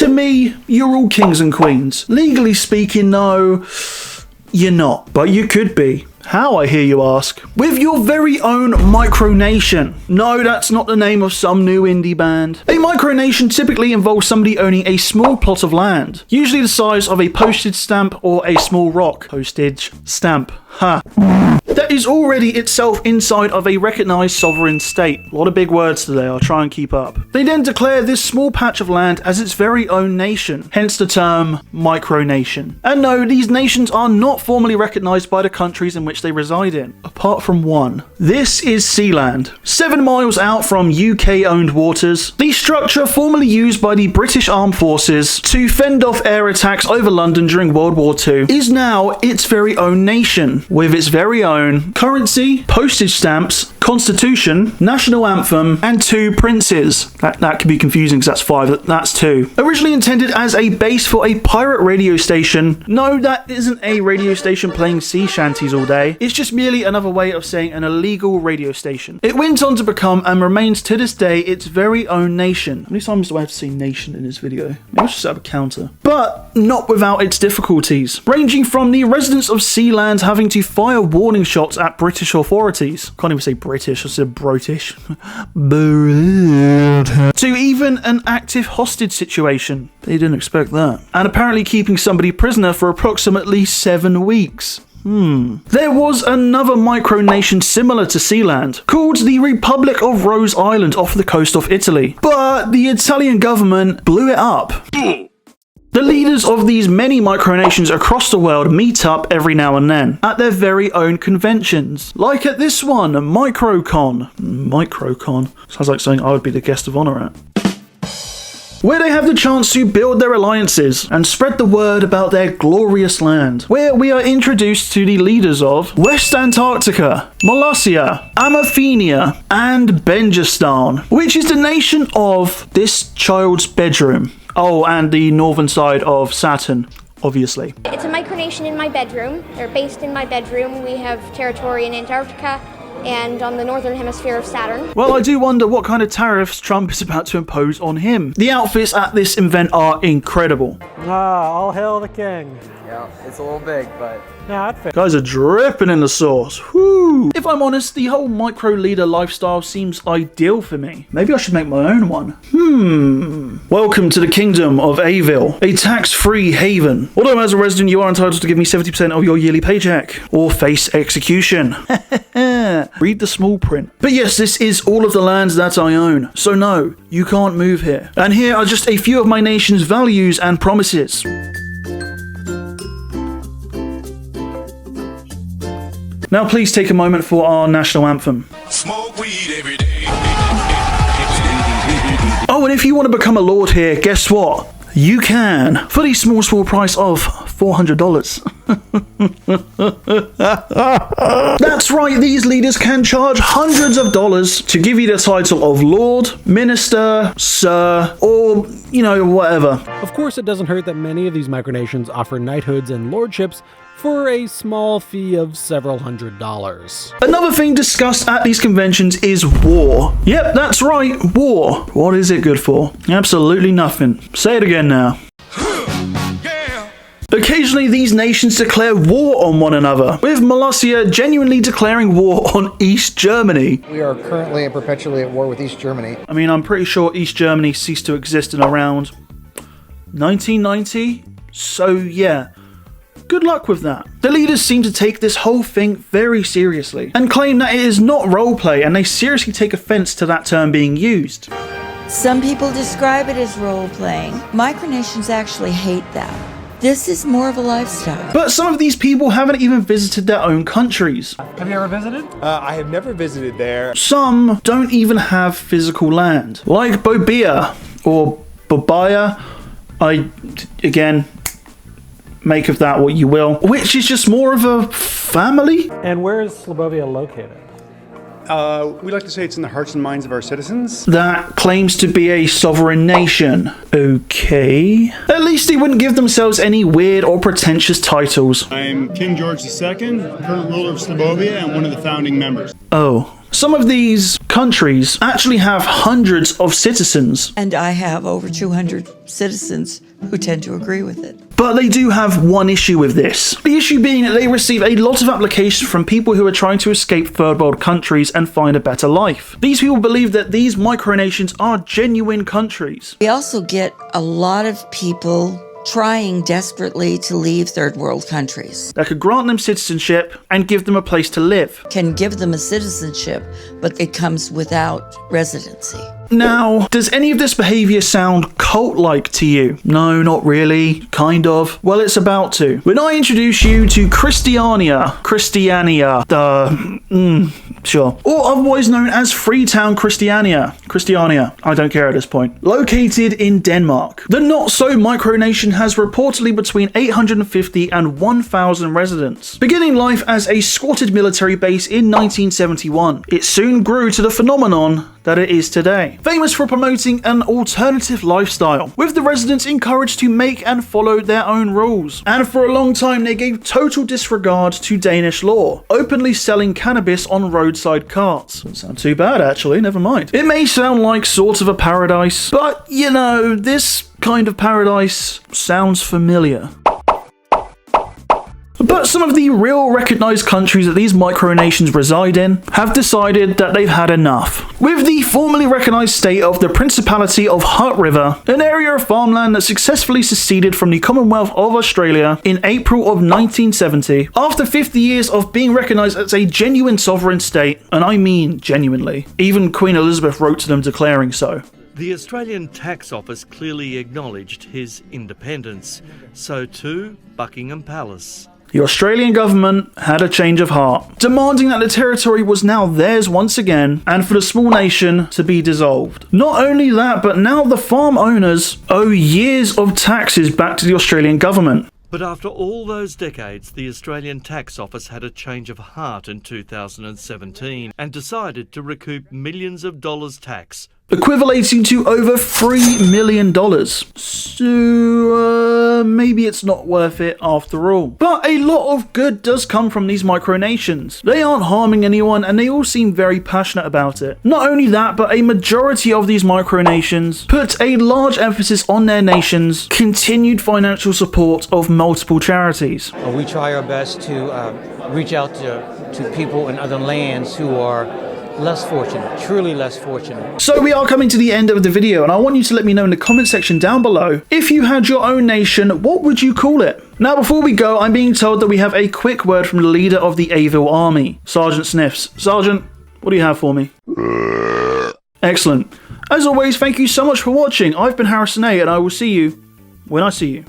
To me, you're all kings and queens. Legally speaking, no, you're not, but you could be. How, I hear you ask? With your very own micronation. No, that's not the name of some new indie band. A micronation typically involves somebody owning a small plot of land, usually the size of a postage stamp or a small rock. Postage stamp. Ha. That is already itself inside of a recognized sovereign state. A lot of big words today, I'll try and keep up. They then declare this small patch of land as its very own nation, hence the term micronation. And no, these nations are not formally recognized by the countries in which they reside in, apart from one. This is Sealand, 7 miles out from UK-owned waters. The structure formerly used by the British Armed Forces to fend off air attacks over London during World War II is now its very own nation, with its very own currency, postage stamps, constitution, national anthem, and 2 princes. That could be confusing because that's 5, that's 2. Originally intended as a base for a pirate radio station, no, that isn't a radio station playing sea shanties all day. It's just merely another way of saying an illegal radio station. It went on to become and remains to this day its very own nation. How many times do I have to say nation in this video? Maybe I should set up a counter. But not without its difficulties, ranging from the residents of Sealand having to fire warning shots at British authorities. Can't even say British, I said British. To even an active hostage situation. They didn't expect that. And apparently keeping somebody prisoner for approximately 7 weeks. There was another micronation similar to Sealand, called the Republic of Rose Island off the coast of Italy. But the Italian government blew it up. The leaders of these many micronations across the world meet up every now and then at their very own conventions. Like at this one, Microcon. Microcon? Sounds like something I would be the guest of honor at. Where they have the chance to build their alliances and spread the word about their glorious land. Where we are introduced to the leaders of West Antarctica, Molossia, Amaphenia, and Benjistan, which is the nation of this child's bedroom. Oh, and the northern side of Saturn, obviously. It's a micronation in my bedroom. They're based in my bedroom. We have territory in Antarctica and on the northern hemisphere of Saturn. Well, I do wonder what kind of tariffs Trump is about to impose on him. The outfits at this event are incredible. All hail the king. Yeah, it's a little big, but... Yeah, it fits. Guys are dripping in the sauce. Whoo! If I'm honest, the whole micro leader lifestyle seems ideal for me. Maybe I should make my own one. Welcome to the kingdom of Avil, a tax-free haven. Although as a resident, you are entitled to give me 70% of your yearly paycheck, or face execution. Read the small print. But yes, this is all of the lands that I own. So no, you can't move here. And here are just a few of my nation's values and promises. Now please take a moment for our national anthem. Smoke weed every day. Oh, and if you want to become a lord here, guess what? You can, for the small price of $400. That's right, these leaders can charge hundreds of dollars to give you the title of Lord, Minister, Sir, or, you know, whatever. Of course, it doesn't hurt that many of these micronations offer knighthoods and lordships for a small fee of several $100s. Another thing discussed at these conventions is war. Yep, that's right, war. What is it good for? Absolutely nothing. Say it again now. Occasionally, these nations declare war on one another, with Molossia genuinely declaring war on East Germany. We are currently and perpetually at war with East Germany. I mean, I'm pretty sure East Germany ceased to exist in around 1990, so yeah. Good luck with that. The leaders seem to take this whole thing very seriously and claim that it is not roleplay, and they seriously take offense to that term being used. Some people describe it as role-playing. Micronations actually hate that. This is more of a lifestyle. But some of these people haven't even visited their own countries. Have you ever visited? I have never visited there. Some don't even have physical land, like Bobia or Bobaya. Again, make of that what you will, which is just more of a family. And where is Slobovia located? We like to say it's in the hearts and minds of our citizens. That claims to be a sovereign nation. Okay. At least they wouldn't give themselves any weird or pretentious titles. I'm King George II, current ruler of Slobovia and one of the founding members. Oh, Some of these countries actually have hundreds of citizens, And I have over 200 citizens who tend to agree with it. but they do have one issue with this. The issue being that they receive a lot of applications from people who are trying to escape third world countries and find a better life. These people believe that these micronations are genuine countries. We also get a lot of people trying desperately to leave third world countries. That could grant them citizenship and give them a place to live. Can give them a citizenship, but it comes without residency. Now, does any of this behavior sound cult-like to you? No, not really. Kind of. Well, it's about to. When I introduce you to Christiania, sure. Or otherwise known as Freetown Christiania, I don't care at this point. Located in Denmark. The not-so micronation has reportedly between 850 and 1,000 residents. Beginning life as a squatted military base in 1971, it soon grew to the phenomenon that it is today. Famous for promoting an alternative lifestyle, with the residents encouraged to make and follow their own rules. And for a long time they gave total disregard to Danish law, openly selling cannabis on roadside carts. Doesn't sound too bad actually, never mind. It may sound like sort of a paradise, but you know, this kind of paradise sounds familiar. But some of the real recognised countries that these micronations reside in have decided that they've had enough. With the formally recognised state of the Principality of Hutt River, an area of farmland that successfully seceded from the Commonwealth of Australia in April of 1970, after 50 years of being recognised as a genuine sovereign state, and I mean genuinely. Even Queen Elizabeth wrote to them declaring so. The Australian Tax Office clearly acknowledged his independence. So too Buckingham Palace. The Australian government had a change of heart, demanding that the territory was now theirs once again and for the small nation to be dissolved. Not only that, but now the farm owners owe years of taxes back to the Australian government. But after all those decades, the Australian Tax Office had a change of heart in 2017 and decided to recoup millions of dollars tax, equivalating to over $3 million. So, maybe it's not worth it after all. But a lot of good does come from these micronations. They aren't harming anyone and they all seem very passionate about it. Not only that, but a majority of these micronations put a large emphasis on their nation's continued financial support of multiple charities. We try our best to reach out to people in other lands who are less fortunate, truly less fortunate. So we are coming to the end of the video and I want you to let me know in the comment section down below, if you had your own nation, what would you call it? Now before we go, I'm being told that we have a quick word from the leader of the Avil army, Sergeant Sniffs. Sergeant, what do you have for me? Excellent. As always, thank you so much for watching. I've been harrisonay and I will see you when I see you.